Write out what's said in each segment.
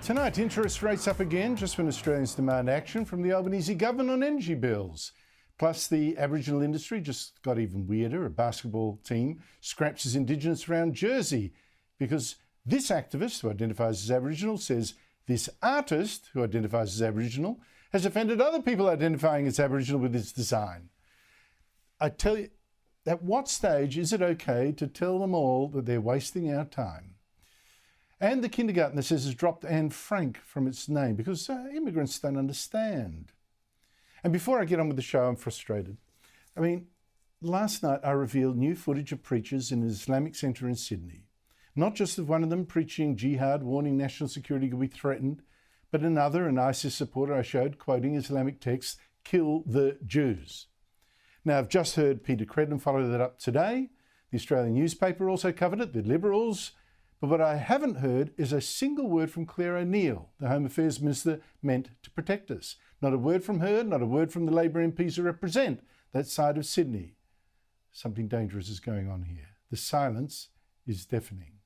Tonight, interest rates up again just when Australians demand action from the Albanese government on energy bills. Plus, the Aboriginal industry just got even weirder. A basketball team scraps its Indigenous round jersey because this activist, who identifies as Aboriginal, says this artist, who identifies as Aboriginal, has offended other people identifying as Aboriginal with its design. I tell you, at what stage is it okay to tell them all that they're wasting our time? And the kindergarten, it says, has dropped Anne Frank from its name because immigrants don't understand. And before I get on with the show, I'm frustrated. I mean, last night I revealed new footage of preachers in an Islamic centre in Sydney. Not just of one of them preaching jihad, warning national security could be threatened, but another, an ISIS supporter, I showed, quoting Islamic texts, "Kill the Jews." Now, I've just heard Peter Credden follow that up today. The Australian newspaper also covered it, the Liberals. But what I haven't heard is a single word from Claire O'Neill, the Home Affairs Minister meant to protect us. Not a word from her, not a word from the Labor MPs who represent that side of Sydney. Something dangerous is going on here. The silence is deafening.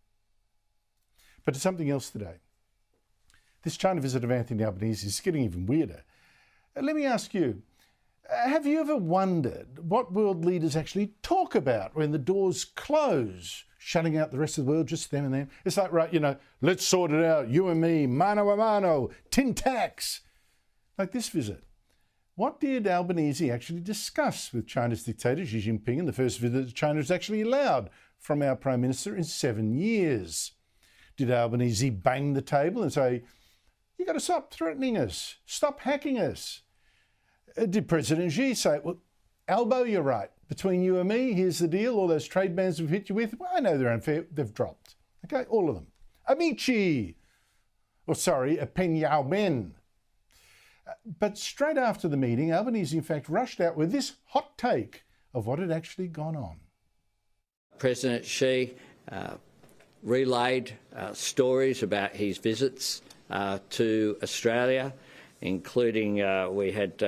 But to something else today. This China visit of Anthony Albanese is getting even weirder. Let me ask you, have you ever wondered what world leaders actually talk about when the doors close, shutting out the rest of the world, just them and them? It's like, right, you know, let's sort it out, you and me, mano a mano, tin tacks. Like this visit. What did Albanese actually discuss with China's dictator Xi Jinping in the first visit that China has actually allowed from our Prime Minister in 7 years? Did Albanese bang the table and say, you got to stop threatening us, stop hacking us? Did President Xi say, well, Albo, you're right. Between you and me, here's the deal. All those trade bans we've hit you with, well, I know they're unfair. They've dropped. Okay, all of them. Amici. Or sorry, a Penyao Men. But straight after the meeting, Albanese, in fact, rushed out with this hot take of what had actually gone on. President Xi relayed stories about his visits to Australia, including we had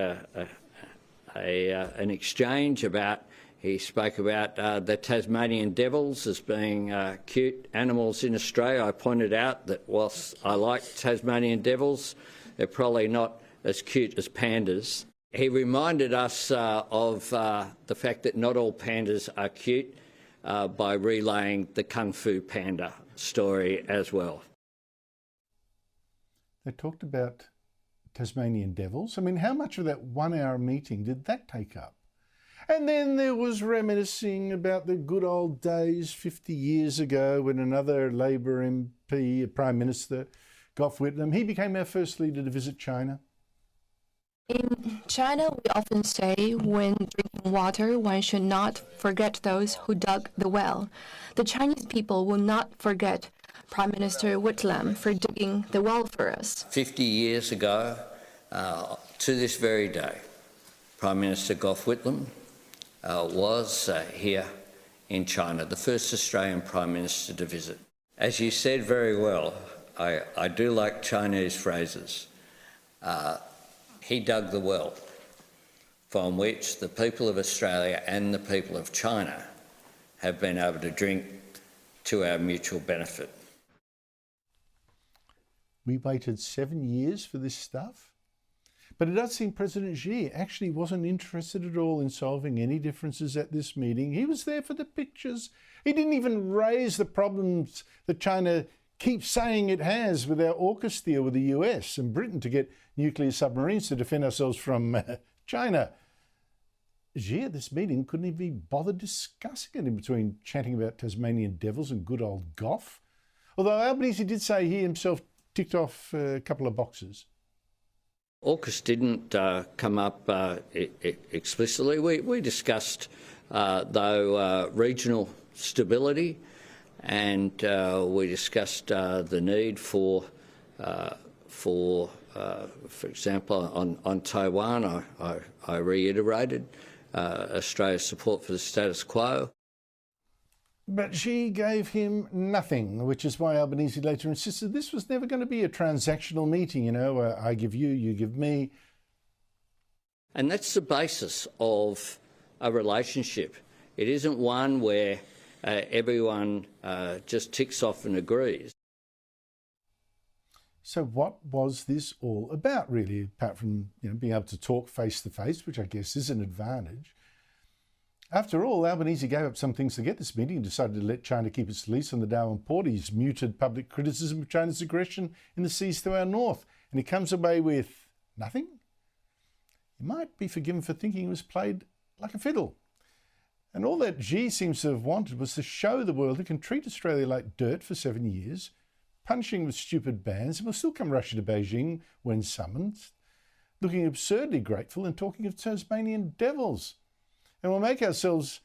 an exchange about, he spoke about the Tasmanian devils as being cute animals in Australia. I pointed out that whilst I like Tasmanian devils, they're probably not as cute as pandas. He reminded us of the fact that not all pandas are cute by relaying the Kung Fu Panda story as well. They talked about Tasmanian devils. I mean, how much of that 1 hour meeting did that take up? And then there was reminiscing about the good old days 50 years ago when another Labor MP, a Prime Minister, Gough Whitlam, he became our first leader to visit China. In China, we often say when drinking water, one should not forget those who dug the well. The Chinese people will not forget Prime Minister Whitlam for digging the well for us. 50 years ago, to this very day, Prime Minister Gough Whitlam was here in China, the first Australian Prime Minister to visit. As you said very well, I do like Chinese phrases. He dug the well from which the people of Australia and the people of China have been able to drink to our mutual benefit. We waited 7 years for this stuff. But it does seem President Xi actually wasn't interested at all in solving any differences at this meeting. He was there for the pictures. He didn't even raise the problems that China keeps saying it has with our AUKUS deal with the US and Britain to get nuclear submarines to defend ourselves from China. Xi at this meeting couldn't even be bothered discussing it in between chatting about Tasmanian devils and good old Gough. Although Albanese did say he himself ticked off a couple of boxes. AUKUS didn't come up explicitly. We discussed, though, regional stability, and we discussed the need for example, on Taiwan. I reiterated Australia's support for the status quo. But Xi gave him nothing, which is why Albanese later insisted this was never going to be a transactional meeting, you know, I give you, you give me. And that's the basis of a relationship. It isn't one where everyone just ticks off and agrees. So what was this all about, really, apart from being able to talk face to face, which I guess is an advantage? After all, Albanese gave up some things to get this meeting and decided to let China keep its lease on the Darwin port. He's muted public criticism of China's aggression in the seas to our north, and he comes away with nothing? He might be forgiven for thinking he was played like a fiddle. And all that Xi seems to have wanted was to show the world it can treat Australia like dirt for 7 years, punishing with stupid bans, and will still come rushing to Beijing when summoned, looking absurdly grateful and talking of Tasmanian devils. And we'll make ourselves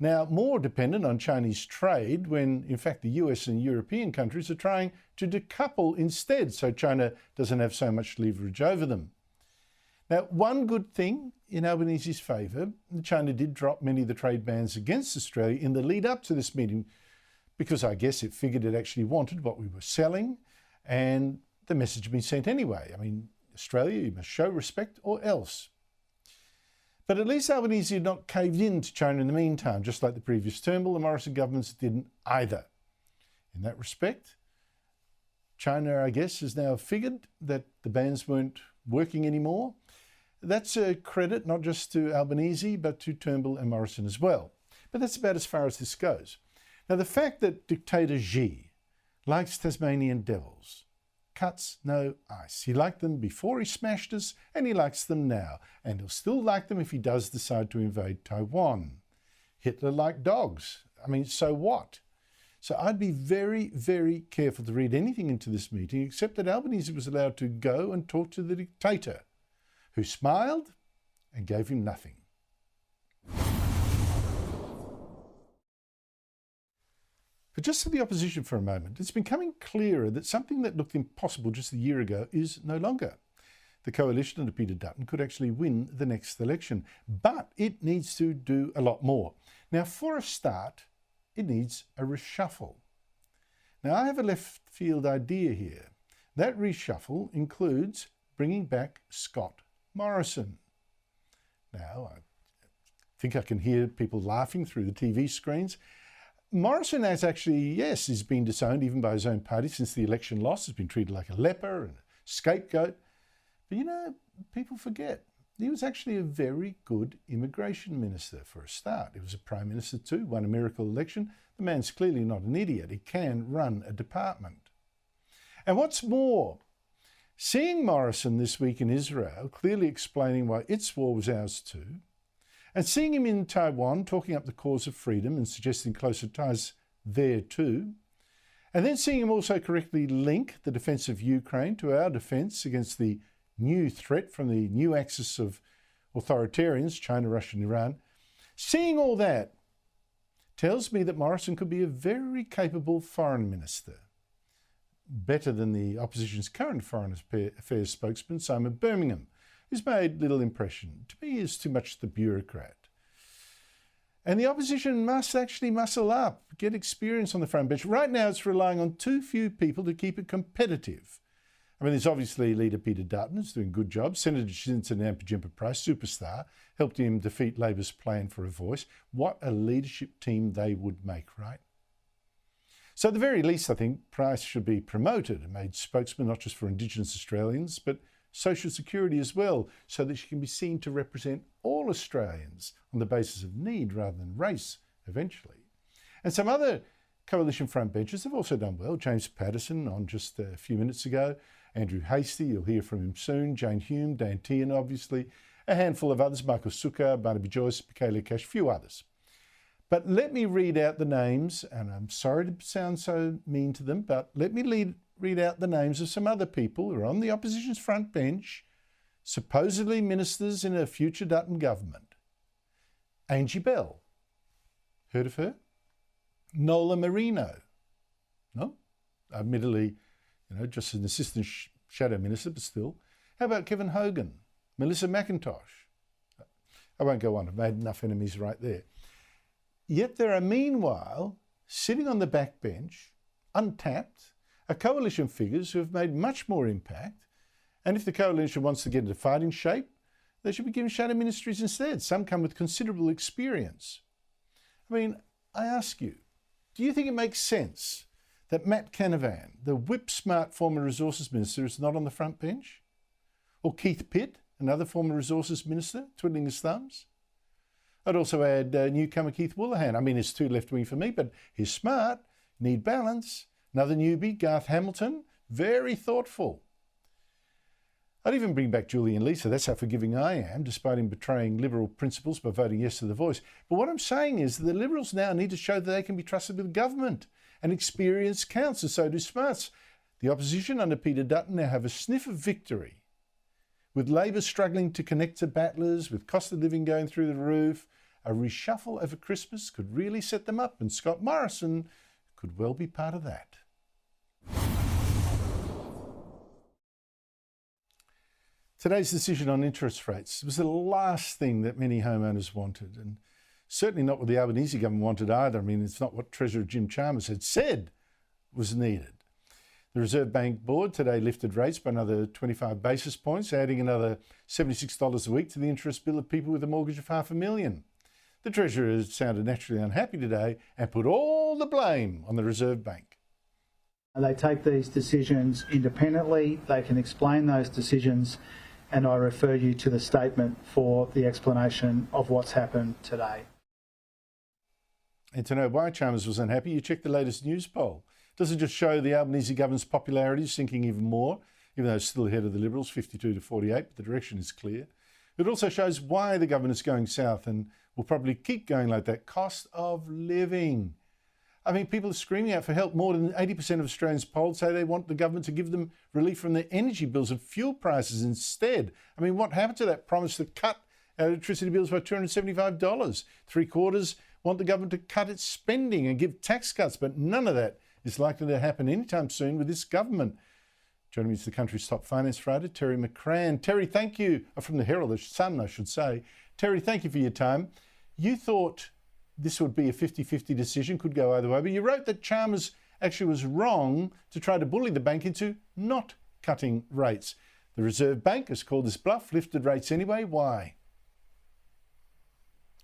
now more dependent on Chinese trade when, in fact, the US and European countries are trying to decouple instead so China doesn't have so much leverage over them. Now, one good thing in Albanese's favour, China did drop many of the trade bans against Australia in the lead up to this meeting, because I guess it figured it actually wanted what we were selling, and the message had been sent anyway. I mean, Australia, you must show respect or else. But at least Albanese had not caved in to China in the meantime, just like the previous Turnbull, the Morrison governments didn't either. In that respect, China, I guess, has now figured that the bans weren't working anymore. That's a credit not just to Albanese, but to Turnbull and Morrison as well. But that's about as far as this goes. Now, the fact that dictator Xi likes Tasmanian devils cuts no ice. He liked them before he smashed us, and he likes them now. And he'll still like them if he does decide to invade Taiwan. Hitler liked dogs. I mean, so what? So I'd be very, very careful to read anything into this meeting, except that Albanese was allowed to go and talk to the dictator, who smiled and gave him nothing. But just to the opposition for a moment, it's becoming clearer that something that looked impossible just a year ago is no longer. The coalition under Peter Dutton could actually win the next election, but it needs to do a lot more. Now, for a start, it needs a reshuffle. Now, I have a left field idea here. That reshuffle includes bringing back Scott Morrison. Now, I think I can hear people laughing through the TV screens. Morrison has actually, yes, he's been disowned even by his own party since the election loss. He's been treated like a leper and a scapegoat. But people forget. He was actually a very good immigration minister for a start. He was a prime minister too, won a miracle election. The man's clearly not an idiot. He can run a department. And what's more, seeing Morrison this week in Israel, clearly explaining why its war was ours too, and seeing him in Taiwan talking up the cause of freedom and suggesting closer ties there too, and then seeing him also correctly link the defence of Ukraine to our defence against the new threat from the new axis of authoritarians, China, Russia and Iran, seeing all that tells me that Morrison could be a very capable foreign minister. Better than the opposition's current foreign affairs spokesman, Simon Birmingham, who's made little impression. To me, he's too much the bureaucrat. And the opposition must actually muscle up, get experience on the front bench. Right now, it's relying on too few people to keep it competitive. I mean, there's obviously Leader Peter Dutton, who's doing a good job. Senator Jacinta Nampijinpa Price, superstar, helped him defeat Labor's plan for a voice. What a leadership team they would make, right? So at the very least, I think Price should be promoted and made spokesman not just for Indigenous Australians, but social security as well, so that she can be seen to represent all Australians on the basis of need rather than race eventually. And some other coalition front benchers have also done well. James Patterson on just a few minutes ago, Andrew Hastie, you'll hear from him soon, Jane Hume, Dan Tehan obviously, a handful of others, Michael Sukkar, Barnaby Joyce, Michaela Cash, a few others. But let me read out the names, and I'm sorry to sound so mean to them, but let me read out the names of some other people who are on the opposition's front bench, supposedly ministers in a future Dutton government. Angie Bell. Heard of her? Nola Marino. No? Admittedly, just an assistant shadow minister, but still. How about Kevin Hogan? Melissa McIntosh? I won't go on. I've made enough enemies right there. Yet there are, meanwhile, sitting on the backbench, untapped, are coalition figures who have made much more impact. And if the coalition wants to get into fighting shape, they should be given shadow ministries instead. Some come with considerable experience. I mean, I ask you, do you think it makes sense that Matt Canavan, the whip-smart former Resources Minister, is not on the front bench? Or Keith Pitt, another former Resources Minister, twiddling his thumbs? I'd also add newcomer Keith Woolahan. I mean, it's too left-wing for me, but he's smart, need balance. Another newbie, Garth Hamilton, very thoughtful. I'd even bring back Julian Leeser. That's how forgiving I am, despite him betraying Liberal principles by voting yes to the Voice. But what I'm saying is that the Liberals now need to show that they can be trusted with government. And experience counts, and so do smarts. The opposition under Peter Dutton now have a sniff of victory. With Labor struggling to connect to battlers, with cost of living going through the roof, a reshuffle over Christmas could really set them up, and Scott Morrison could well be part of that. Today's decision on interest rates was the last thing that many homeowners wanted, and certainly not what the Albanese government wanted either. I mean, it's not what Treasurer Jim Chalmers had said was needed. The Reserve Bank Board today lifted rates by another 25 basis points, adding another $76 a week to the interest bill of people with a mortgage of $500,000. The Treasurer sounded naturally unhappy today and put all the blame on the Reserve Bank. They take these decisions independently. They can explain those decisions, and I refer you to the statement for the explanation of what's happened today. And to know why Chalmers was unhappy, you check the latest news poll. Does it just show the Albanese government's popularity is sinking even more, even though it's still ahead of the Liberals, 52 to 48, but the direction is clear. It also shows why the government is going south and will probably keep going like that. Cost of living. I mean, people are screaming out for help. More than 80% of Australians polled say they want the government to give them relief from their energy bills and fuel prices instead. I mean, what happened to that promise to cut electricity bills by $275? Three-quarters want the government to cut its spending and give tax cuts, but none of that is likely to happen anytime soon with this government. Joining me is the country's top finance writer, Terry McCrann. Terry, thank you. From the Herald, the Sun, I should say. Terry, thank you for your time. You thought this would be a 50-50 decision, could go either way, but you wrote that Chalmers actually was wrong to try to bully the bank into not cutting rates. The Reserve Bank has called this bluff, lifted rates anyway. Why?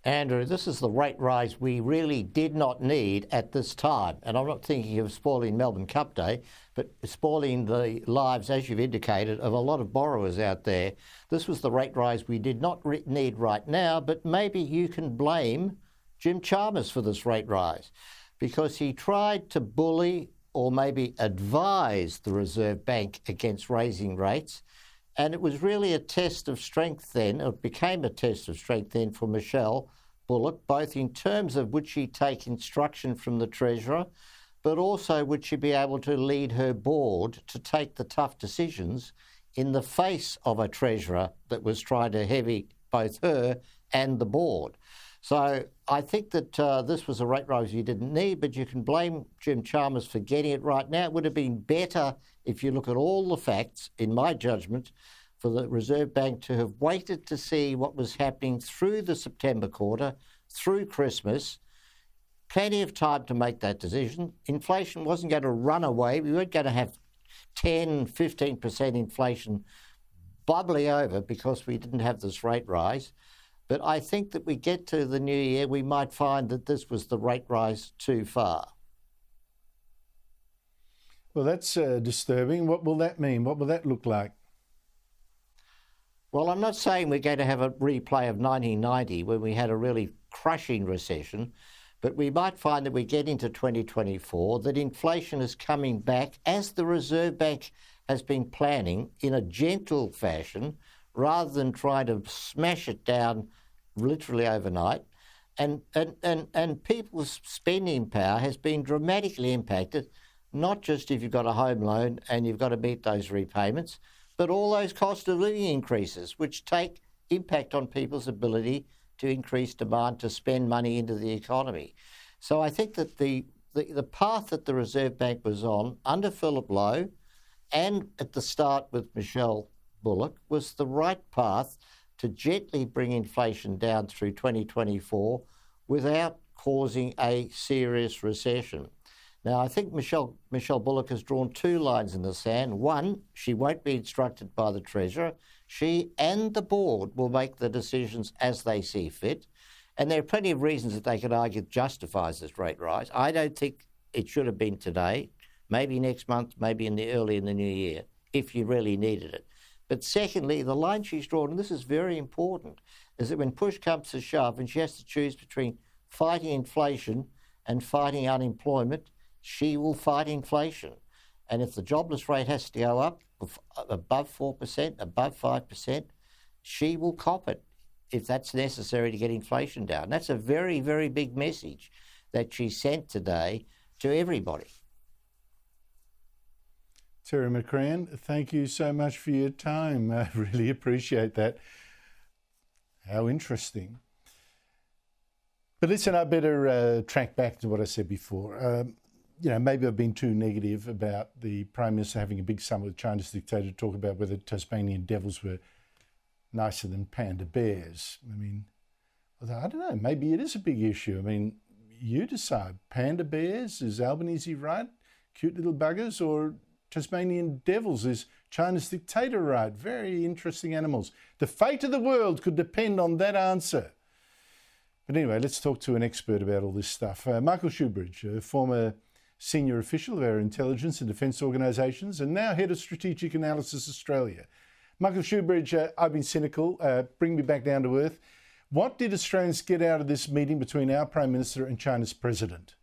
Andrew, this is the rate rise we really did not need at this time. And I'm not thinking of spoiling Melbourne Cup Day, but spoiling the lives, as you've indicated, of a lot of borrowers out there. This was the rate rise we did not need right now, but maybe you can blame Jim Chalmers for this rate rise, because he tried to bully or maybe advise the Reserve Bank against raising rates. And it was really a test of strength then, or it became a test of strength then for Michelle Bullock, both in terms of would she take instruction from the Treasurer, but also would she be able to lead her board to take the tough decisions in the face of a Treasurer that was trying to heavy both her and the board. So I think that this was a rate rise you didn't need, but you can blame Jim Chalmers for getting it right now. It would have been better, if you look at all the facts, in my judgment, for the Reserve Bank to have waited to see what was happening through the September quarter, through Christmas. Plenty of time to make that decision. Inflation wasn't going to run away. We weren't going to have 10, 15% inflation bubbling over because we didn't have this rate rise. But I think that we get to the new year, we might find that this was the rate rise too far. Well, that's disturbing. What will that mean? What will that look like? Well, I'm not saying we're going to have a replay of 1990 when we had a really crushing recession, but we might find that we get into 2024, that inflation is coming back as the Reserve Bank has been planning in a gentle fashion, rather than trying to smash it down literally overnight. And people's spending power has been dramatically impacted, not just if you've got a home loan and you've got to meet those repayments, but all those cost of living increases, which take impact on people's ability to increase demand to spend money into the economy. So I think that the path that the Reserve Bank was on under Philip Lowe and at the start with Michelle Bullock was the right path to gently bring inflation down through 2024 without causing a serious recession. Now, I think Michelle Bullock has drawn two lines in the sand. One, she won't be instructed by the Treasurer. She and the board will make the decisions as they see fit. And there are plenty of reasons that they could argue justifies this rate rise. I don't think it should have been today. maybe next month, maybe early in the new year, if you really needed it. But secondly, the line she's drawn, and this is very important, is that when push comes to shove and she has to choose between fighting inflation and fighting unemployment, she will fight inflation. And if the jobless rate has to go up above 4%, above 5%, she will cop it if that's necessary to get inflation down. That's a very, very big message that she sent today to everybody. Terry McCran, thank you so much for your time. I really appreciate that. How interesting. But listen, I better track back to what I said before. Maybe I've been too negative about the Prime Minister having a big summit with China's dictator to talk about whether Tasmanian devils were nicer than panda bears. I mean, I don't know, maybe it is a big issue. I mean, you decide. Panda bears, is Albanese right? Cute little buggers, or Tasmanian devils, is China's dictator right? Very interesting animals. The fate of the world could depend on that answer. But anyway, let's talk to an expert about all this stuff. Michael Shoebridge, a former senior official of our intelligence and defence organisations and now head of Strategic Analysis Australia. Michael Shoebridge, I've been cynical. Bring me back down to earth. What did Australians get out of this meeting between our Prime Minister and China's President?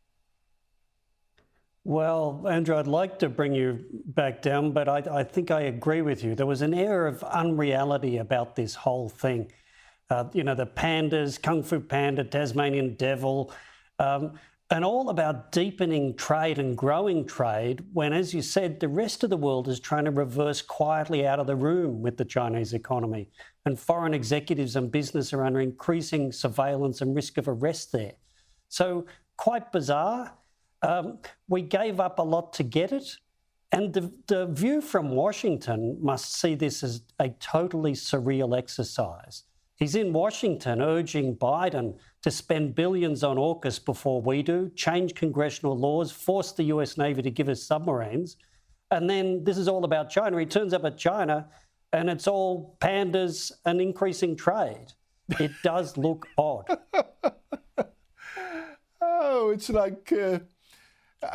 Well, Andrew, I'd like to bring you back down, but I think I agree with you. There was an air of unreality about this whole thing. The pandas, Kung Fu Panda, Tasmanian Devil, and all about deepening trade and growing trade when, as you said, the rest of the world is trying to reverse quietly out of the room with the Chinese economy. And foreign executives and business are under increasing surveillance and risk of arrest there. So quite bizarre. We gave up a lot to get it. And the view from Washington must see this as a totally surreal exercise. He's in Washington urging Biden to spend billions on AUKUS before we do, change congressional laws, force the US Navy to give us submarines. And then this is all about China. He turns up at China and it's all pandas and increasing trade. It does look odd. Oh, it's like...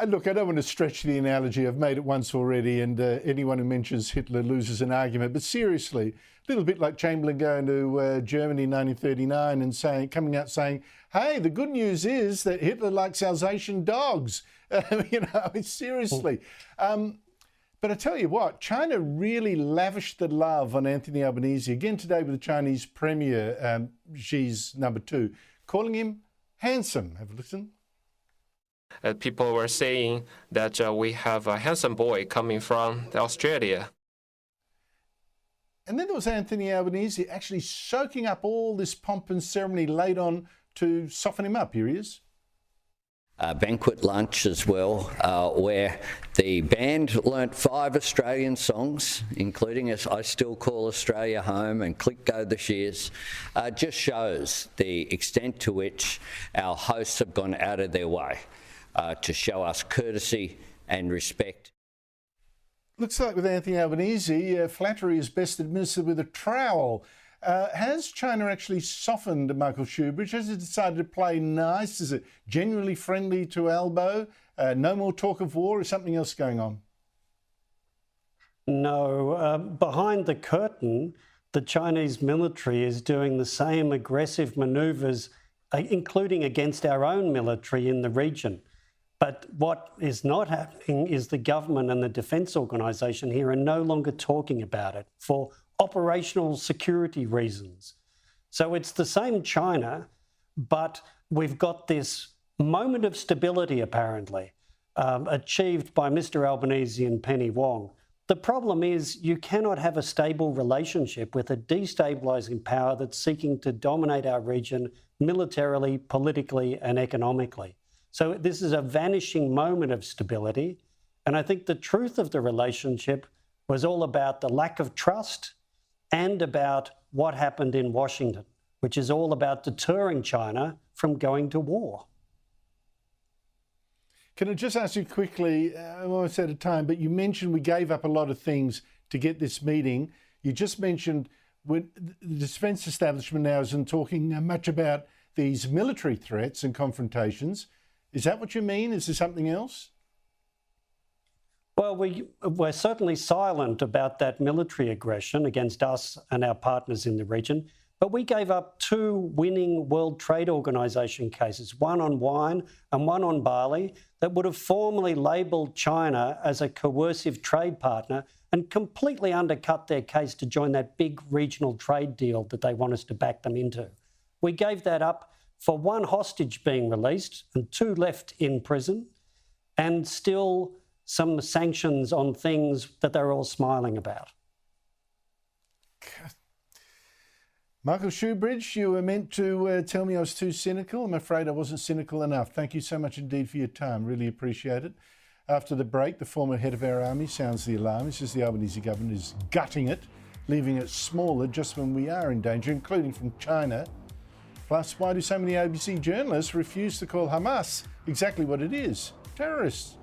Look, I don't want to stretch the analogy. I've made it once already, and anyone who mentions Hitler loses an argument. But seriously, a little bit like Chamberlain going to Germany in 1939 and coming out saying, hey, the good news is that Hitler likes Alsatian dogs. Seriously. But I tell you what, China really lavished the love on Anthony Albanese again today with the Chinese Premier, Xi's number 2, calling him handsome. Have a listen. People were saying that we have a handsome boy coming from Australia. And then there was Anthony Albanese actually soaking up all this pomp and ceremony laid on to soften him up. Here he is. A banquet lunch as well, where the band learnt 5 Australian songs, including I Still Call Australia Home and Click Go the Shears. Just shows the extent to which our hosts have gone out of their way to show us courtesy and respect. Looks like with Anthony Albanese, flattery is best administered with a trowel. Has China actually softened Michael Shoebridge? Has it decided to play nice? Is it genuinely friendly to Albo? No more talk of war? Is something else going on? No. Behind the curtain, the Chinese military is doing the same aggressive manoeuvres, including against our own military in the region. But what is not happening is the government and the defence organisation here are no longer talking about it for operational security reasons. So it's the same China, but we've got this moment of stability, apparently, achieved by Mr Albanese and Penny Wong. The problem is you cannot have a stable relationship with a destabilising power that's seeking to dominate our region militarily, politically and economically. So this is a vanishing moment of stability. And I think the truth of the relationship was all about the lack of trust and about what happened in Washington, which is all about deterring China from going to war. Can I just ask you quickly, I'm almost out of time, but you mentioned we gave up a lot of things to get this meeting. You just mentioned when the defence establishment now isn't talking much about these military threats and confrontations. Is that what you mean? Is there something else? Well, we're certainly silent about that military aggression against us and our partners in the region, but we gave up 2 winning World Trade Organization cases, one on wine and one on barley, that would have formally labelled China as a coercive trade partner and completely undercut their case to join that big regional trade deal that they want us to back them into. We gave that up for 1 hostage being released and 2 left in prison, and still some sanctions on things that they're all smiling about. Michael Shoebridge, you were meant to tell me I was too cynical. I'm afraid I wasn't cynical enough. Thank you so much indeed for your time. Really appreciate it. After the break, the former head of our army sounds the alarm. He says the Albanese government is gutting it, leaving it smaller just when we are in danger, including from China. Plus, why do so many ABC journalists refuse to call Hamas exactly what it is? Terrorists.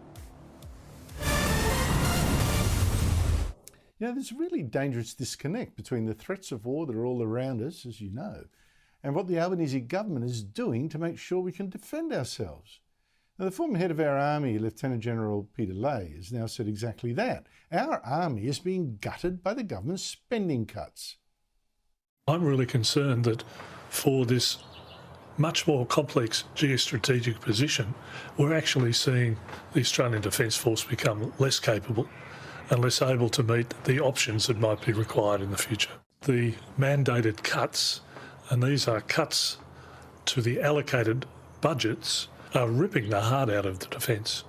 You know, there's a really dangerous disconnect between the threats of war that are all around us, as you know, and what the Albanese government is doing to make sure we can defend ourselves. Now, the former head of our army, Lieutenant General Peter Lay, has now said exactly that. Our army is being gutted by the government's spending cuts. I'm really concerned that for this much more complex geostrategic position, we're actually seeing the Australian Defence Force become less capable and less able to meet the options that might be required in the future. The mandated cuts, and these are cuts to the allocated budgets, are ripping the heart out of the defence.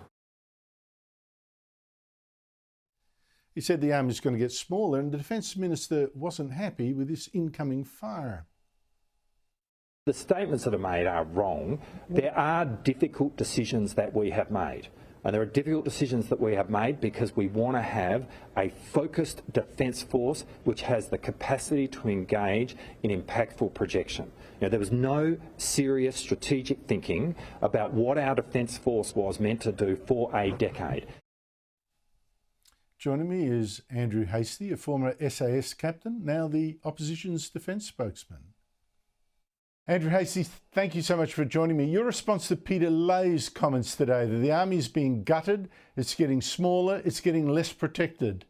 He said the army is going to get smaller, and the Defence Minister wasn't happy with this incoming fire. The statements that are made are wrong. There are difficult decisions that we have made. And there are difficult decisions that we have made because we want to have a focused defence force which has the capacity to engage in impactful projection. You know, there was no serious strategic thinking about what our defence force was meant to do for a decade. Joining me is Andrew Hastie, a former SAS captain, now the opposition's defence spokesman. Andrew Hastie, thank you so much for joining me. Your response to Peter Lay's comments today, that the army is being gutted, it's getting smaller, it's getting less protected.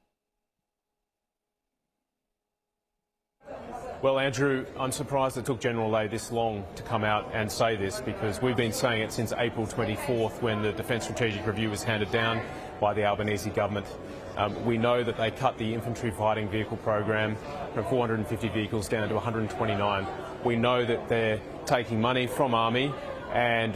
Well, Andrew, I'm surprised it took General Lay this long to come out and say this, because we've been saying it since April 24th when the Defence Strategic Review was handed down by the Albanese government. We know that they cut the infantry fighting vehicle program from 450 vehicles down to 129. We know that they're taking money from Army and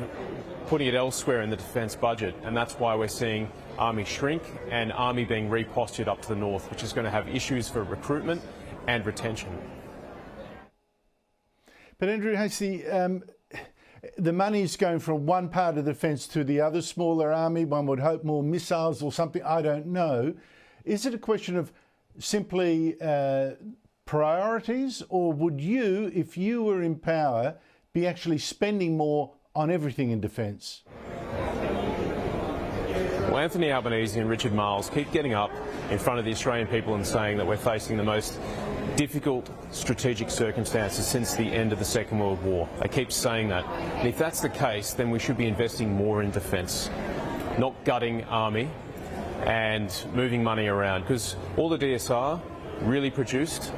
putting it elsewhere in the defence budget, and that's why we're seeing Army shrink and Army being repostured up to the north, which is going to have issues for recruitment and retention. But Andrew Hastie, the money's going from one part of the defence to the other, smaller army, one would hope more missiles or something, I don't know. Is it a question of simply priorities, or would you, if you were in power, be actually spending more on everything in defence? Well, Anthony Albanese and Richard Marles keep getting up in front of the Australian people and saying that we're facing the most difficult strategic circumstances since the end of the Second World War. They keep saying that. And if that's the case, then we should be investing more in defence, not gutting Army and moving money around, because all the DSR really produced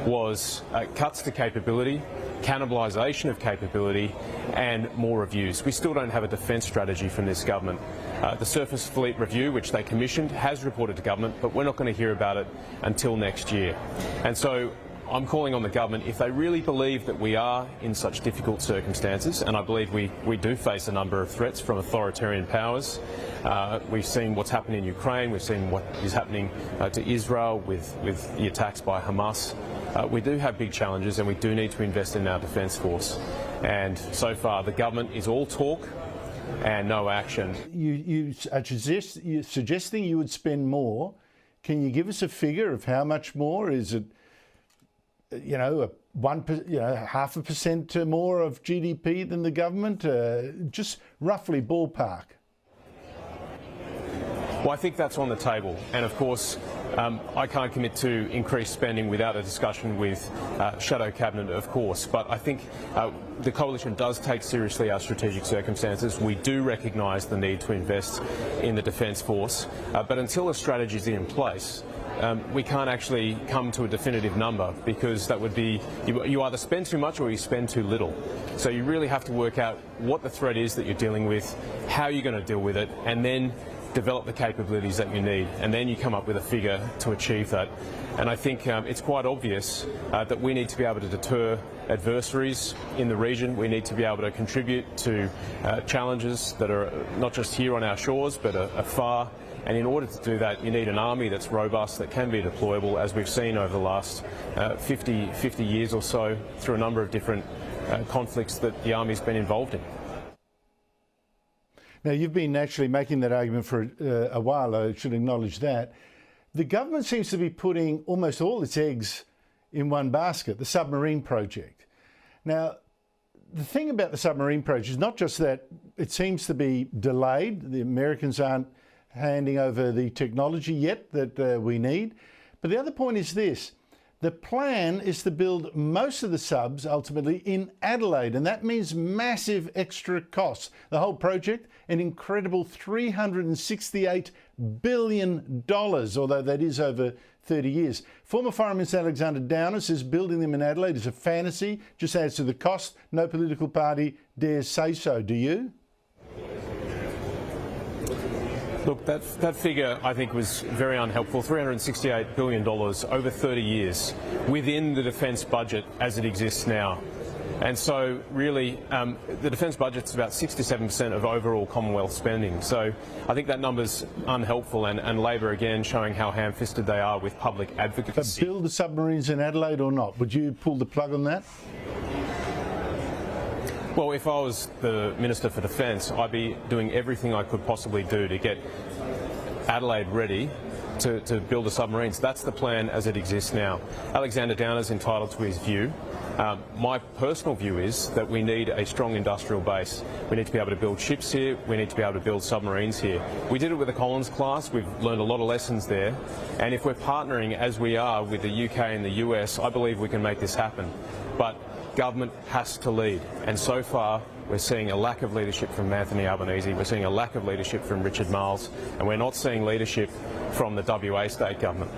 was cuts to capability, cannibalisation of capability and more reviews. We still don't have a defence strategy from this government. The Surface Fleet Review, which they commissioned, has reported to government, but we're not going to hear about it until next year. And so I'm calling on the government, if they really believe that we are in such difficult circumstances, and I believe we do face a number of threats from authoritarian powers. We've seen what's happened in Ukraine, we've seen what is happening to Israel with the attacks by Hamas. We do have big challenges and we do need to invest in our defence force. And so far the government is all talk and no action. You're suggesting you would spend more. Can you give us a figure of how much more? Is it, you know, 0.5% more of GDP than the government? Just roughly ballpark. Well, I think that's on the table, and of course I can't commit to increased spending without a discussion with Shadow Cabinet, of course, but I think the Coalition does take seriously our strategic circumstances. We do recognise the need to invest in the Defence Force, but until a strategy is in place, we can't actually come to a definitive number, because that would be, you either spend too much or you spend too little. So you really have to work out what the threat is that you're dealing with, how you're going to deal with it, and then develop the capabilities that you need, and then you come up with a figure to achieve that. And I think it's quite obvious that we need to be able to deter adversaries in the region. We need to be able to contribute to challenges that are not just here on our shores but afar. And in order to do that, you need an army that's robust, that can be deployable, as we've seen over the last 50 years or so through a number of different conflicts that the Army's been involved in. Now, you've been actually making that argument for a while, I should acknowledge that. The government seems to be putting almost all its eggs in one basket, the submarine project. Now, the thing about the submarine project is not just that it seems to be delayed, the Americans aren't handing over the technology yet that we need, but the other point is this. The plan is to build most of the subs ultimately in Adelaide, and that means massive extra costs. The whole project, an incredible $368 billion, although that is over 30 years. Former Foreign Minister Alexander Downer says building them in Adelaide is a fantasy, just adds to the cost. No political party dares say so. Do you? Look, that figure, I think, was very unhelpful. $368 billion over 30 years within the defence budget as it exists now. And so, really, the defence budget's about 67% of overall Commonwealth spending. So I think that number's unhelpful, and Labor, again, showing how ham-fisted they are with public advocacy. But build the submarines in Adelaide or not? Would you pull the plug on that? Well, if I was the Minister for Defence, I'd be doing everything I could possibly do to get Adelaide ready to build the submarines. That's the plan as it exists now. Alexander Downer's entitled to his view. My personal view is that we need a strong industrial base. We need to be able to build ships here. We need to be able to build submarines here. We did it with the Collins class. We've learned a lot of lessons there. And if we're partnering, as we are, with the UK and the US, I believe we can make this happen. But government has to lead, and so far we're seeing a lack of leadership from Anthony Albanese, we're seeing a lack of leadership from Richard Marles, and we're not seeing leadership from the WA state government.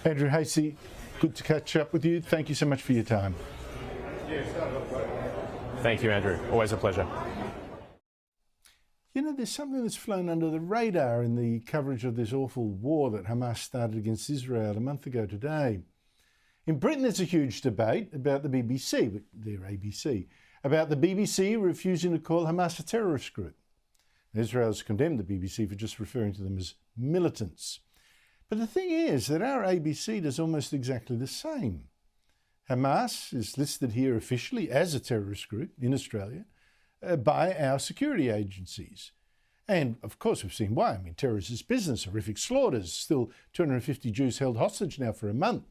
Andrew Hastie, good to catch up with you. Thank you so much for your time. Thank you, Andrew. Always a pleasure. You know, there's something that's flown under the radar in the coverage of this awful war that Hamas started against Israel a month ago today. In Britain, there's a huge debate about the BBC, their ABC, about the BBC refusing to call Hamas a terrorist group. Israel's condemned the BBC for just referring to them as militants. But the thing is that our ABC does almost exactly the same. Hamas is listed here officially as a terrorist group in Australia by our security agencies. And, of course, we've seen why. I mean, terrorist is business, horrific slaughters, still 250 Jews held hostage now for a month.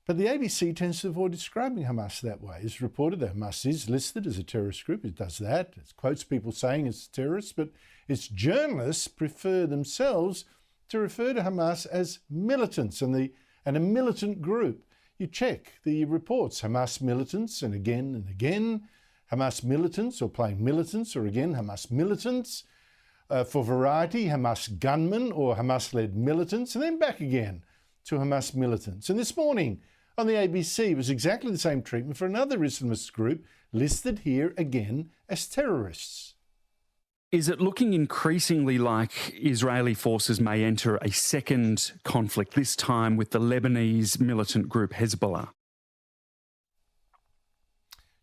But the ABC tends to avoid describing Hamas that way. It's reported that Hamas is listed as a terrorist group. It does that. It quotes people saying it's terrorists, but its journalists prefer themselves to refer to Hamas as militants and a militant group. You check the reports, Hamas militants, and again, Hamas militants, or plain militants, or again, Hamas militants. For variety, Hamas gunmen or Hamas-led militants, and then back again to Hamas militants. And this morning, on the ABC was exactly the same treatment for another Islamist group listed here again as terrorists. Is it looking increasingly like Israeli forces may enter a second conflict, this time with the Lebanese militant group Hezbollah?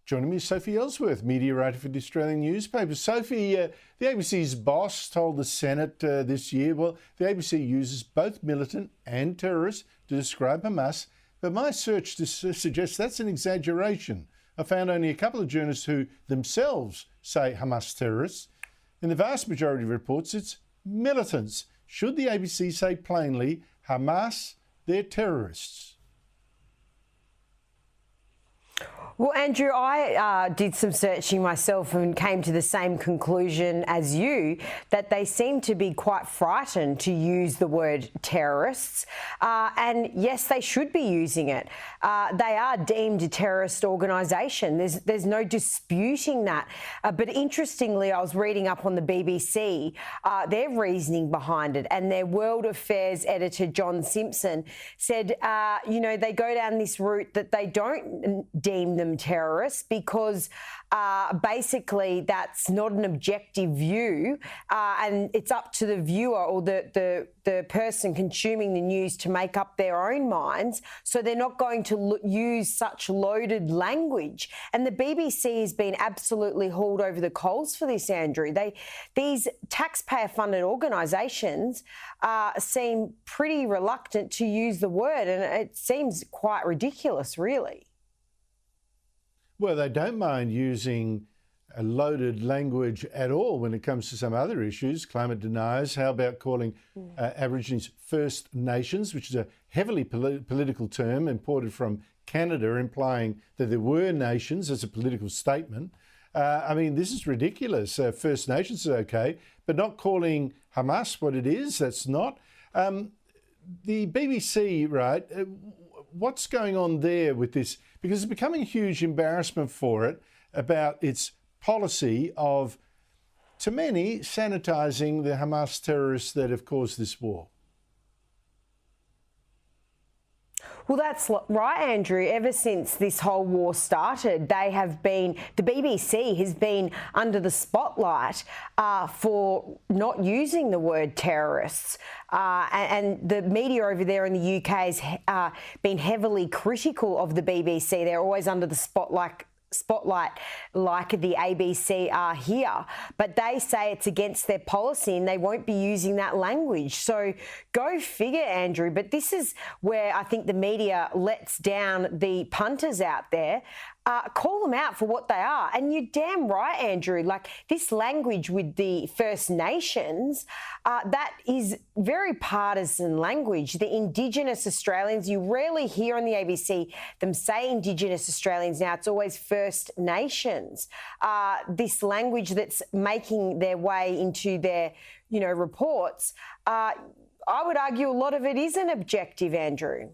Joining me is Sophie Ellsworth, media writer for the Australian newspaper. Sophie, the ABC's boss told the Senate this year, well, the ABC uses both militant and terrorist to describe Hamas, but my search suggests that's an exaggeration. I found only a couple of journalists who themselves say Hamas terrorists. In the vast majority of reports, it's militants. Should the ABC say plainly, Hamas, they're terrorists? Well, Andrew, I did some searching myself and came to the same conclusion as you, that they seem to be quite frightened to use the word terrorists. And yes, they should be using it. They are deemed a terrorist organisation. There's no disputing that. But interestingly, I was reading up on the BBC, their reasoning behind it, and their World Affairs editor, John Simpson, said, they go down this route that they don't deem them terrorists because basically that's not an objective view, and it's up to the viewer or the person consuming the news to make up their own minds. So they're not going to use such loaded language. And the BBC has been absolutely hauled over the coals for this, Andrew. These taxpayer-funded organisations seem pretty reluctant to use the word, and it seems quite ridiculous, really. Well, they don't mind using a loaded language at all when it comes to some other issues, climate deniers. How about calling Aborigines First Nations, which is a heavily political term imported from Canada, implying that there were nations as a political statement. This is ridiculous. First Nations is okay, but not calling Hamas what it is, that's not. The BBC, right, what's going on there with this? Because it's becoming a huge embarrassment for it about its policy of, to many, sanitising the Hamas terrorists that have caused this war. Well, that's right, Andrew. Ever since this whole war started, the BBC has been under the spotlight for not using the word terrorists. And the media over there in the UK has been heavily critical of the BBC. They're always under the spotlight like the ABC are here, but they say it's against their policy and they won't be using that language. So go figure, Andrew. But this is where I think the media lets down the punters out there. Call them out for what they are. And you're damn right, Andrew, like this language with the First Nations, that is very partisan language. The Indigenous Australians, you rarely hear on the ABC them say Indigenous Australians now. It's always First Nations. This language that's making their way into their, reports, I would argue a lot of it isn't objective, Andrew.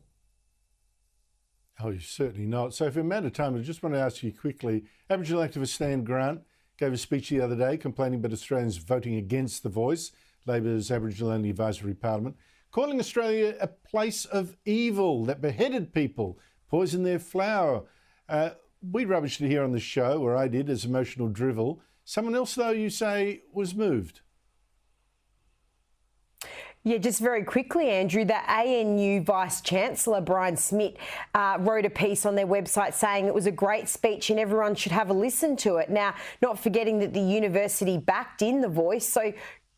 Oh, you're certainly not. So for a matter of time, I just want to ask you quickly, Aboriginal activist Stan Grant gave a speech the other day complaining about Australians voting against The Voice, Labor's Aboriginal-only advisory parliament, calling Australia a place of evil that beheaded people, poisoned their flour. We rubbished it here on the show, or I did, as emotional drivel. Someone else, though, you say, was moved. Yeah, just very quickly, Andrew, the ANU Vice-Chancellor, Brian Smith, wrote a piece on their website saying it was a great speech and everyone should have a listen to it. Now, not forgetting that the university backed in The Voice. So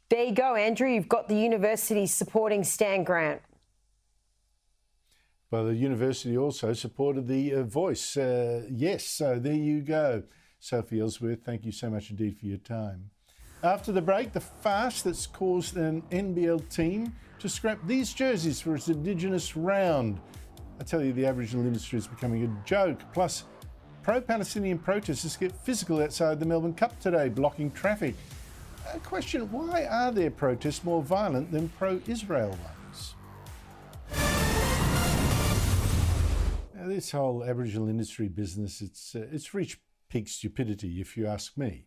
there you go, Andrew. You've got the university supporting Stan Grant. Well, the university also supported The Voice. Yes, so there you go. Sophie Ellsworth, thank you so much indeed for your time. After the break, the farce that's caused an NBL team to scrap these jerseys for its Indigenous round. I tell you, the Aboriginal industry is becoming a joke. Plus, pro-Palestinian protesters get physical outside the Melbourne Cup today, blocking traffic. A question, why are their protests more violent than pro-Israel ones? Now, this whole Aboriginal industry business, it's reached peak stupidity, if you ask me.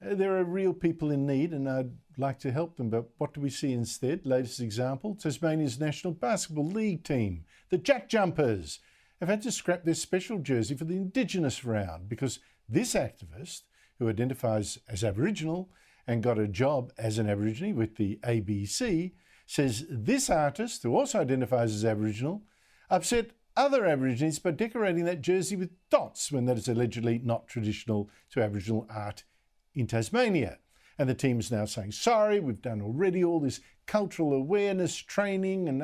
There are real people in need and I'd like to help them, but what do we see instead? Latest example, Tasmania's National Basketball League team, the Jack Jumpers, have had to scrap their special jersey for the Indigenous round because this activist, who identifies as Aboriginal and got a job as an Aborigine with the ABC, says this artist, who also identifies as Aboriginal, upset other Aborigines by decorating that jersey with dots when that is allegedly not traditional to Aboriginal art in Tasmania. And the team's now saying, sorry, we've done already all this cultural awareness training and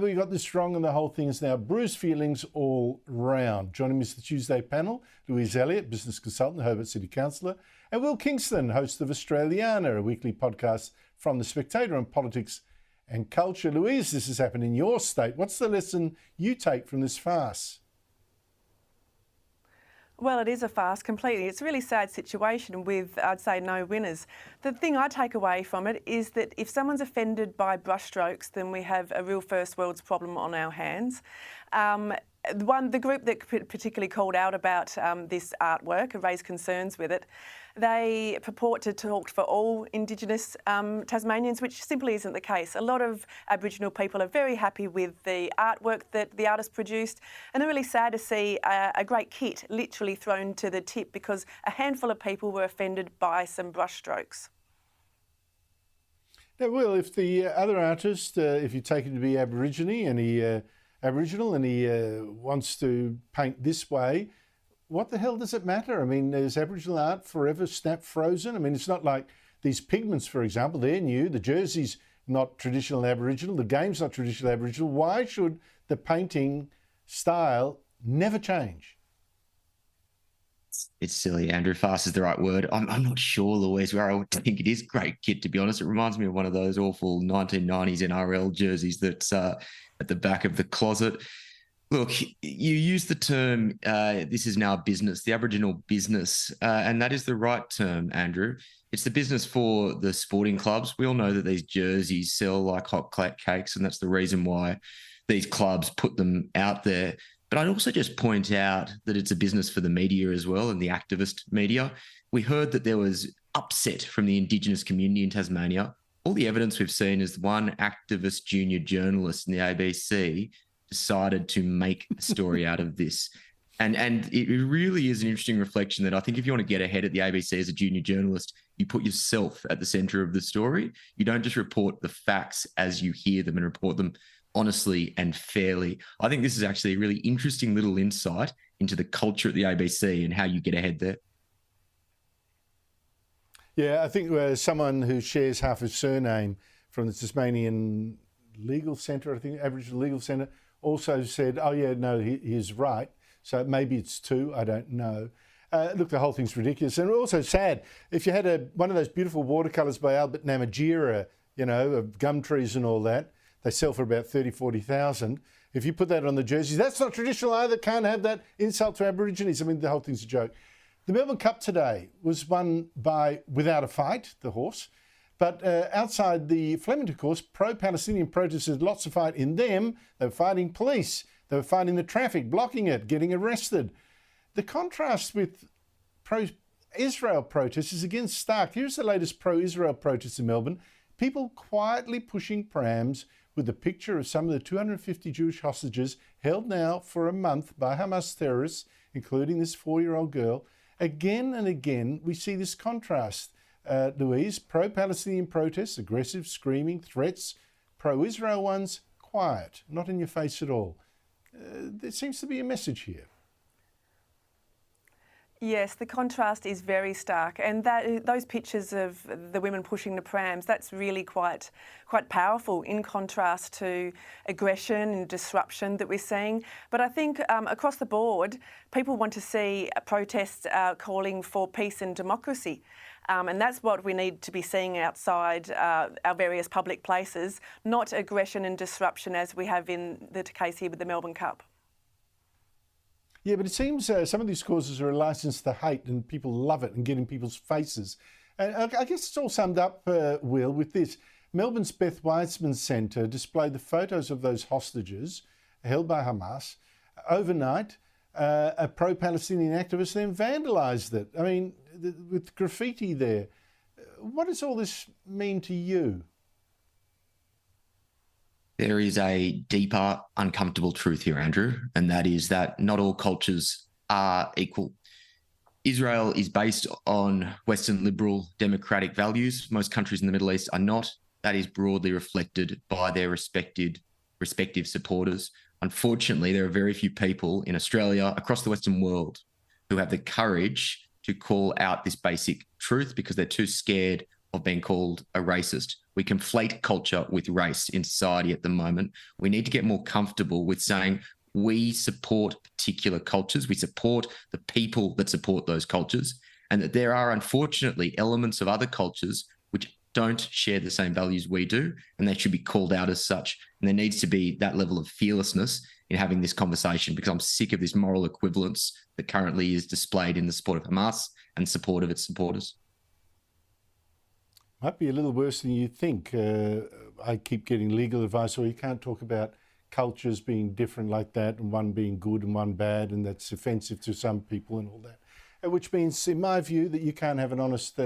we got this wrong, and the whole thing is now bruised feelings all round. Joining me is the Tuesday panel, Louise Elliott, business consultant, Hobart City Councillor, and Will Kingston, host of Australiana, a weekly podcast from The Spectator on politics and culture. Louise, this has happened in your state. What's the lesson you take from this farce? Well, it is a farce completely. It's a really sad situation with, I'd say, no winners. The thing I take away from it is that if someone's offended by brushstrokes, then we have a real first world's problem on our hands. The group that particularly called out about this artwork and raised concerns with it, they purport to talk for all Indigenous Tasmanians, which simply isn't the case. A lot of Aboriginal people are very happy with the artwork that the artist produced, and they're really sad to see a great kit literally thrown to the tip because a handful of people were offended by some brushstrokes. Now, Will, if the other artist, if you take him to be Aboriginal and he wants to paint this way, what the hell does it matter? I mean, is Aboriginal art forever frozen? I mean, it's not like these pigments, for example, they're new. The jersey's not traditional Aboriginal. The game's not traditional Aboriginal. Why should the painting style never change? It's silly, Andrew. Fast is the right word. I'm not sure, Louise, where I would think it is great kit, to be honest. It reminds me of one of those awful 1990s NRL jerseys that's at the back of the closet. Look, you use the term, this is now a business, the Aboriginal business, and that is the right term, Andrew. It's the business for the sporting clubs. We all know that these jerseys sell like hot cakes, and that's the reason why these clubs put them out there. But I'd also just point out that it's a business for the media as well, and the activist media. We heard that there was upset from the Indigenous community in Tasmania. All the evidence we've seen is one activist junior journalist in the ABC decided to make a story out of this. And it really is an interesting reflection that I think if you want to get ahead at the ABC as a junior journalist, you put yourself at the centre of the story. You don't just report the facts as you hear them and report them honestly and fairly. I think this is actually a really interesting little insight into the culture at the ABC and how you get ahead there. Yeah, I think someone who shares half his surname from the Tasmanian Legal Centre, I think Aboriginal Legal Centre, also said, oh yeah, no, he's right. So maybe it's two, I don't know. Look, the whole thing's ridiculous. And also sad, if you had one of those beautiful watercolours by Albert Namatjira, you know, of gum trees and all that, they sell for about 30, 40,000. If you put that on the jerseys, that's not traditional either, can't have that, insult to Aborigines. I mean, the whole thing's a joke. The Melbourne Cup today was won by Without a Fight, the horse. But outside the Flemington course, pro-Palestinian protesters, lots of fight in them. They were fighting police. They were fighting the traffic, blocking it, getting arrested. The contrast with pro-Israel protests is again stark. Here's the latest pro-Israel protests in Melbourne. People quietly pushing prams with a picture of some of the 250 Jewish hostages held now for a month by Hamas terrorists, including this 4-year-old girl. Again and again, we see this contrast. Louise, pro-Palestinian protests, aggressive, screaming, threats. Pro-Israel ones, quiet, not in your face at all. There seems to be a message here. Yes, the contrast is very stark, and those pictures of the women pushing the prams, that's really quite powerful in contrast to aggression and disruption that we're seeing. But I think across the board, people want to see protests calling for peace and democracy. And that's what we need to be seeing outside our various public places, not aggression and disruption as we have in the case here with the Melbourne Cup. Yeah, but it seems some of these causes are a licence to hate and people love it and get in people's faces. And I guess it's all summed up, Will, with this. Melbourne's Beth Weizmann Centre displayed the photos of those hostages held by Hamas. Overnight, a pro-Palestinian activist then vandalised it. I mean, with graffiti there. What does all this mean to you? There is a deeper, uncomfortable truth here, Andrew, and that is that not all cultures are equal. Israel is based on Western liberal democratic values. Most countries in the Middle East are not. That is broadly reflected by their respective supporters. Unfortunately, there are very few people in Australia, across the Western world, who have the courage to call out this basic truth because they're too scared of being called a racist. We conflate culture with race in society at the moment. We need to get more comfortable with saying we support particular cultures, we support the people that support those cultures, and that there are unfortunately elements of other cultures which don't share the same values we do, and they should be called out as such. And there needs to be that level of fearlessness in having this conversation, because I'm sick of this moral equivalence that currently is displayed in the support of Hamas and support of its supporters. Might be a little worse than you think. I keep getting legal advice, or you can't talk about cultures being different like that, and one being good and one bad, and that's offensive to some people and all that. Which means, in my view, that you can't have an honest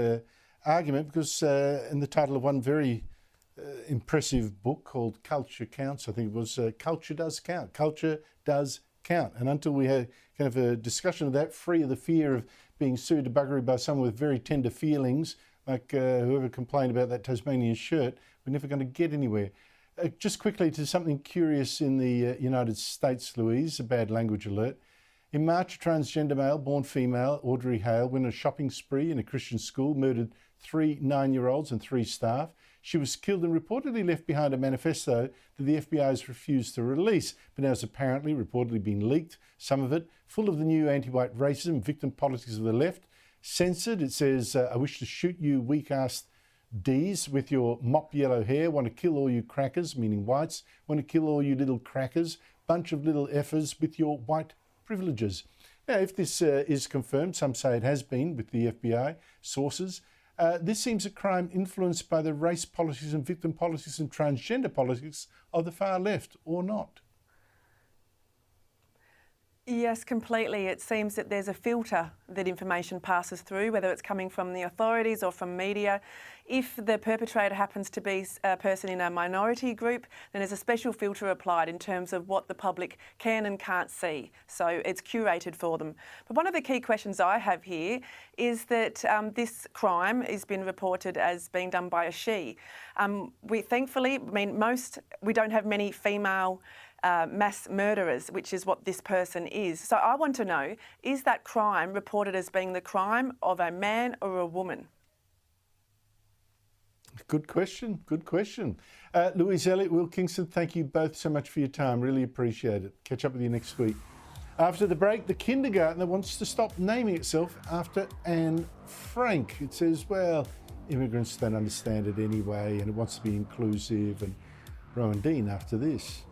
argument, because in the title of one very impressive book called Culture Counts, I think it was, Culture Does Count. Culture does count. And until we can have a discussion of that, free of the fear of being sued to buggery by someone with very tender feelings, like whoever complained about that Tasmanian shirt, we're never going to get anywhere. Just quickly to something curious in the United States, Louise, a bad language alert. In March, a transgender male, born female, Audrey Hale, went on a shopping spree in a Christian school, murdered 3 9-year-olds and 3 staff. She was killed and reportedly left behind a manifesto that the FBI has refused to release, but now has apparently reportedly been leaked, some of it full of the new anti-white racism, victim politics of the left. Censored, it says, I wish to shoot you weak-assed D's with your mop yellow hair, want to kill all you crackers, meaning whites, want to kill all you little crackers, bunch of little effers with your white privileges. Now, if this is confirmed, some say it has been with the FBI sources, this seems a crime influenced by the race politics and victim politics and transgender politics of the far left, or not? Yes, completely. It seems that there's a filter that information passes through, whether it's coming from the authorities or from media. If the perpetrator happens to be a person in a minority group, then there's a special filter applied in terms of what the public can and can't see. So it's curated for them. But one of the key questions I have here is that this crime has been reported as being done by a she. We thankfully, we don't have many female mass murderers, which is what this person is. So I want to know, is that crime reported as being the crime of a man or a woman? Good question, good question. Louise Elliott, Will Kingston, thank you both so much for your time. Really appreciate it. Catch up with you next week. After the break, the kindergarten that wants to stop naming itself after Anne Frank. It says, well, immigrants don't understand it anyway, and it wants to be inclusive. And Rowan Dean after this.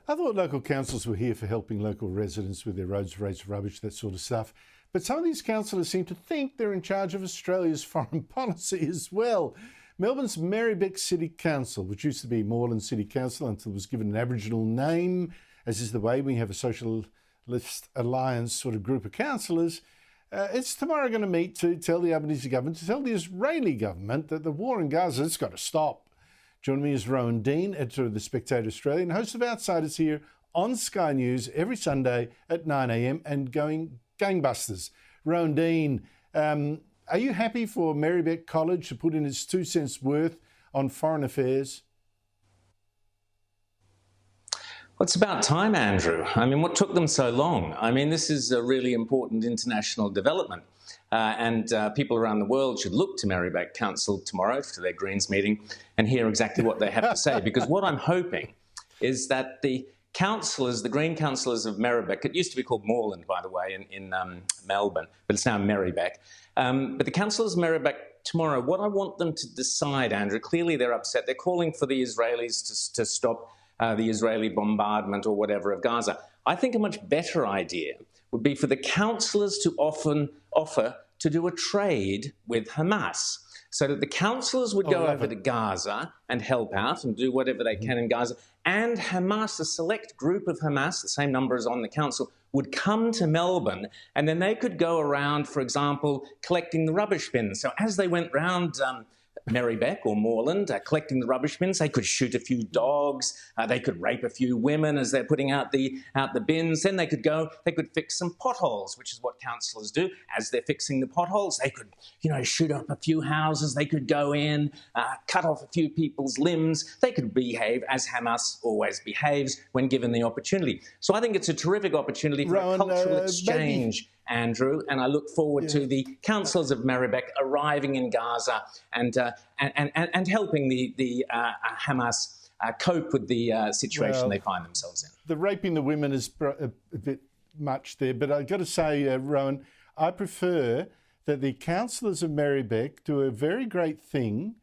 I thought local councils were here for helping local residents with their roads, rates, rubbish, that sort of stuff. But some of these councillors seem to think they're in charge of Australia's foreign policy as well. Melbourne's Marybeck City Council, which used to be Moreland City Council until it was given an Aboriginal name, as is the way we have a Socialist Alliance sort of group of councillors, it's tomorrow going to meet to tell the Albanese government, to tell the Israeli government that the war in Gaza has got to stop. Joining me is Rowan Dean, editor of The Spectator Australia and host of Outsiders here on Sky News every Sunday at 9 a.m. and going gangbusters. Rowan Dean, are you happy for Marybeck College to put in its 2 cents worth on foreign affairs? Well, it's about time, Andrew. I mean, what took them so long? I mean, this is a really important international development. And people around the world should look to Marybeck Council tomorrow for their Greens meeting and hear exactly what they have to say. Because what I'm hoping is that the councillors, the Green councillors of Marybeck, it used to be called Moreland, by the way, in Melbourne, but it's now Marybeck. But the councillors of Marybeck tomorrow, what I want them to decide, Andrew, clearly they're upset. They're calling for the Israelis to stop the Israeli bombardment or whatever of Gaza. I think a much better idea would be for the councillors to offer to do a trade with Hamas, so that the councillors would go over to Gaza and help out and do whatever they can in Gaza, and Hamas, a select group of Hamas, the same number as on the council, would come to Melbourne, and then they could go around, for example, collecting the rubbish bins. So as they went round Marybeck or Moreland collecting the rubbish bins, they could shoot a few dogs, they could rape a few women as they're putting out the bins. Then they could fix some potholes, which is what councillors do. As they're fixing the potholes, they could, shoot up a few houses, they could go in, cut off a few people's limbs. They could behave as Hamas always behaves when given the opportunity. So I think it's a terrific opportunity for a cultural exchange, Andrew, and I look forward to the councillors of Marybeck arriving in Gaza and helping the Hamas cope with the situation they find themselves in. The raping the women is a bit much there, but I've got to say, Rowan, I prefer that the councillors of Marybeck do a very great thing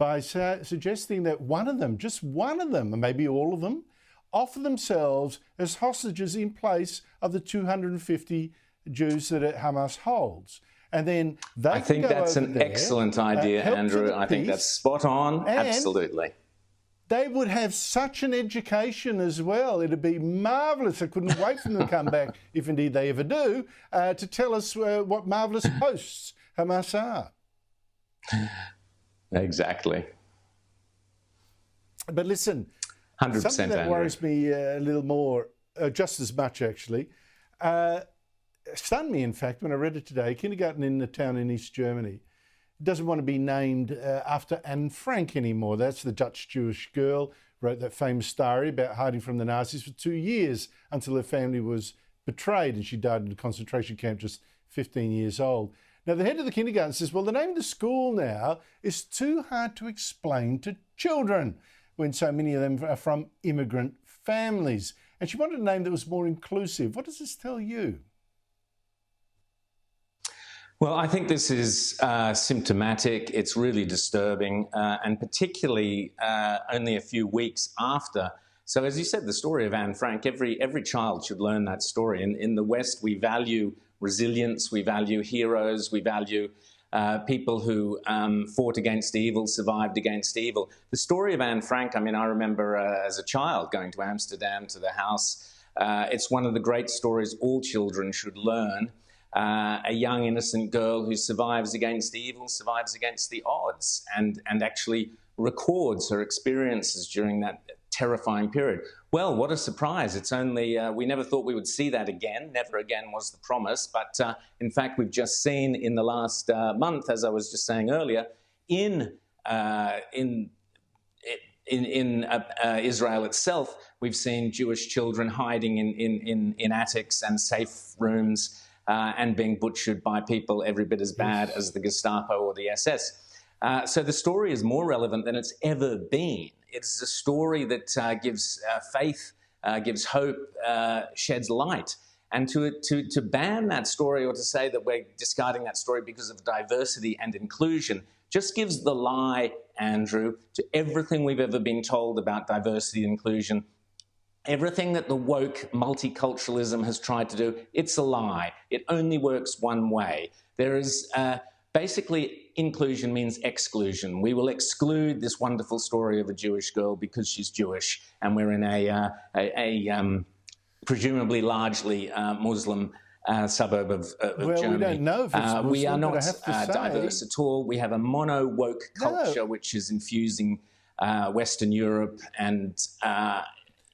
by suggesting that one of them, just one of them, and maybe all of them, offer themselves as hostages in place of the 250 Jews that Hamas holds. And then they I think that's an excellent idea, Andrew. I think that's spot on. Absolutely. They would have such an education as well. It'd be marvellous. I couldn't wait for them to come back, if indeed they ever do, to tell us what marvellous hosts Hamas are. Exactly. But listen, 100%, something that Andrew. worries me a little more, just as much actually, stunned me, in fact, when I read it today. A kindergarten in a town in East Germany doesn't want to be named after Anne Frank anymore. That's the Dutch Jewish girl, wrote that famous story about hiding from the Nazis for 2 years until her family was betrayed, and she died in a concentration camp just 15 years old. Now, the head of the kindergarten says, well, the name of the school now is too hard to explain to children when so many of them are from immigrant families. And she wanted a name that was more inclusive. What does this tell you? Well, I think this is symptomatic. It's really disturbing, and particularly only a few weeks after. So, as you said, the story of Anne Frank, every child should learn that story. In the West, we value resilience, we value heroes, we value people who fought against evil, survived against evil. The story of Anne Frank, I mean, I remember as a child going to Amsterdam to the house. It's one of the great stories all children should learn. A young innocent girl who survives against evil, survives against the odds, and actually records her experiences during that terrifying period. Well, what a surprise. It's only, we never thought we would see that again. Never again was the promise. But in fact, we've just seen in the last month, as I was just saying earlier, in Israel itself, we've seen Jewish children hiding in attics and safe rooms and being butchered by people every bit as bad as the Gestapo or the SS. So the story is more relevant than it's ever been. It's a story that gives faith, gives hope, sheds light. And to ban that story or to say that we're discarding that story because of diversity and inclusion just gives the lie, Andrew, to everything we've ever been told about diversity and inclusion. Everything that the woke multiculturalism has tried to do, it's a lie. It only works one way. There is basically inclusion means exclusion. We will exclude this wonderful story of a Jewish girl because she's Jewish, and we're in a presumably largely Muslim suburb of Germany. We don't know if it's Muslim, we are not but I have to say, diverse at all. We have a mono-woke culture which is infusing Western Europe, and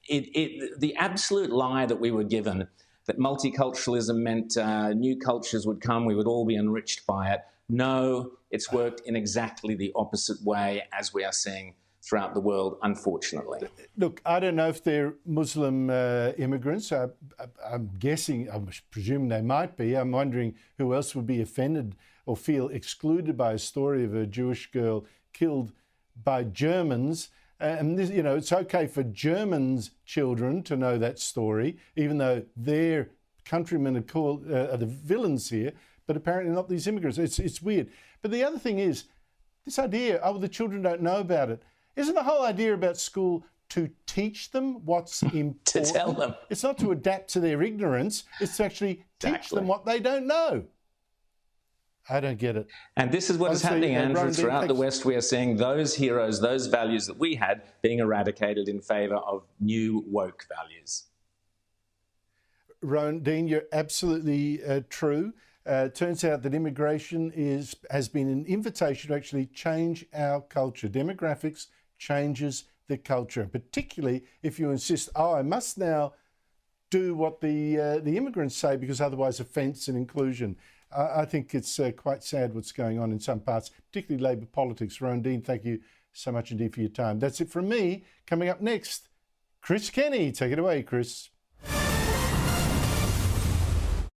the absolute lie that we were given, that multiculturalism meant new cultures would come, we would all be enriched by it. No, it's worked in exactly the opposite way, as we are seeing throughout the world, unfortunately. Look, I don't know if they're Muslim immigrants. I'm guessing, I'm presuming they might be. I'm wondering who else would be offended or feel excluded by a story of a Jewish girl killed by Germans. And this, you know, it's okay for Germans' children to know that story, even though their countrymen are called are the villains here, but apparently not these immigrants. It's weird. But the other thing is, this idea, oh, the children don't know about it. Isn't the whole idea about school to teach them what's important? To tell them. It's not to adapt to their ignorance. It's to actually teach them what they don't know. I don't get it. And this is what is happening, Andrew. Throughout the West, we are seeing those heroes, those values that we had being eradicated in favour of new woke values. Rowan Dean, you're absolutely true. Turns out that immigration has been an invitation to actually change our culture. Demographics changes the culture, particularly if you insist, oh, I must now do what the immigrants say because otherwise offence and inclusion. I think it's quite sad what's going on in some parts, particularly Labor politics. Rowan Dean, thank you so much indeed for your time. That's it from me. Coming up next, Chris Kenny. Take it away, Chris.